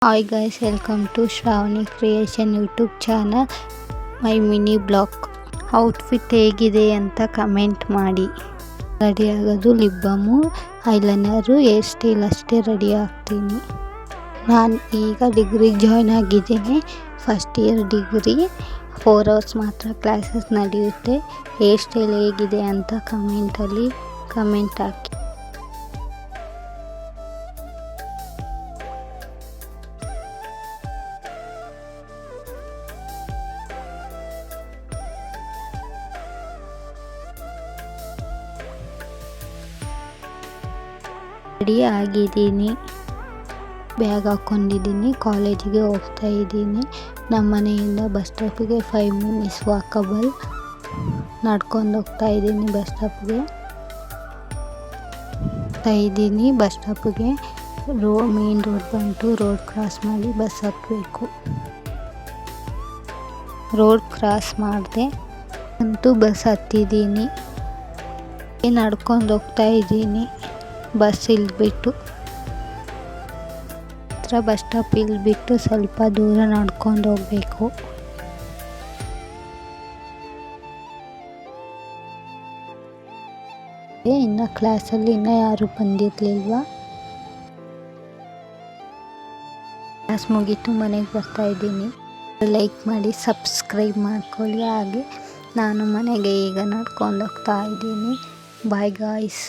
Hi guys, welcome to Shravani Creation YouTube channel. My mini blog. Outfit ಹೇಗಿದೆ ಅಂತ comment ಮಾಡಿ. Ready ಆಗೋದು lip balm, eyeliner, hair style ಅಷ್ಟೇ ready ಆಗ್ತೀನಿ. ನಾನು ಈಗ ಡಿಗ್ರಿಗೆ ಜಾಯ್ನ್ ಆಗಿದ್ದೀನಿ. First year degree. 4 hours ಮಾತ್ರ ಕ್ಲಾಸಸ್ ನಡೆಯುತ್ತೆ. ಹೇರ್ ಸ್ಟೈಲ್ ಹೇಗಿದೆ ಅಂತ ಕಮೆಂಟಲ್ಲಿ ಕಮೆಂಟ್ ಹಾಕಿ. ರೆಡಿ ಆಗಿದ್ದೀನಿ, ಬ್ಯಾಗ್ ಹಾಕ್ಕೊಂಡಿದ್ದೀನಿ, ಕಾಲೇಜಿಗೆ ಹೋಗ್ತಾ ಇದ್ದೀನಿ. ನಮ್ಮ ಮನೆಯಿಂದ ಬಸ್ ಸ್ಟಾಪಿಗೆ 5 minutes ವಾಕಬಲ್. ನಡ್ಕೊಂಡು ಹೋಗ್ತಾ ಇದ್ದೀನಿ ಬಸ್ ಸ್ಟಾಪ್ಗೆ. ಬಸ್ ಸ್ಟಾಪಿಗೆ ಮೇನ್ ರೋಡ್ ಬಂತು. ರೋಡ್ ಕ್ರಾಸ್ ಮಾಡಿ ಬಸ್ ಹತ್ತಬೇಕು. ರೋಡ್ ಕ್ರಾಸ್ ಮಾಡಿದೆ ಅಂತೂ ಬಸ್ ಹತ್ತಿದ್ದೀನಿ. ನಡ್ಕೊಂಡು ಹೋಗ್ತಾ ಇದ್ದೀನಿ. ಬಸ್ ಇಳಿದ್ಬಿಟ್ಟು ಬಸ್ ಸ್ಟಾಪ್ ಇಳಿದ್ಬಿಟ್ಟು ಸ್ವಲ್ಪ ದೂರ ನಡ್ಕೊಂಡು ಹೋಗಬೇಕು. ಇನ್ನು ಕ್ಲಾಸಲ್ಲಿ ಯಾರು ಬಂದಿರಲಿಲ್ವಾ. ಕ್ಲಾಸ್ ಮುಗೀತು, ಮನೆಗೆ ಬರ್ತಾ ಇದ್ದೀನಿ. ಲೈಕ್ ಮಾಡಿ, ಸಬ್ಸ್ಕ್ರೈಬ್ ಮಾಡ್ಕೊಳ್ಳಿ. ಹಾಗೆ ನಾನು ಮನೆಗೆ ಈಗ ನಡ್ಕೊಂಡು ಹೋಗ್ತಾ ಇದ್ದೀನಿ. Bye guys.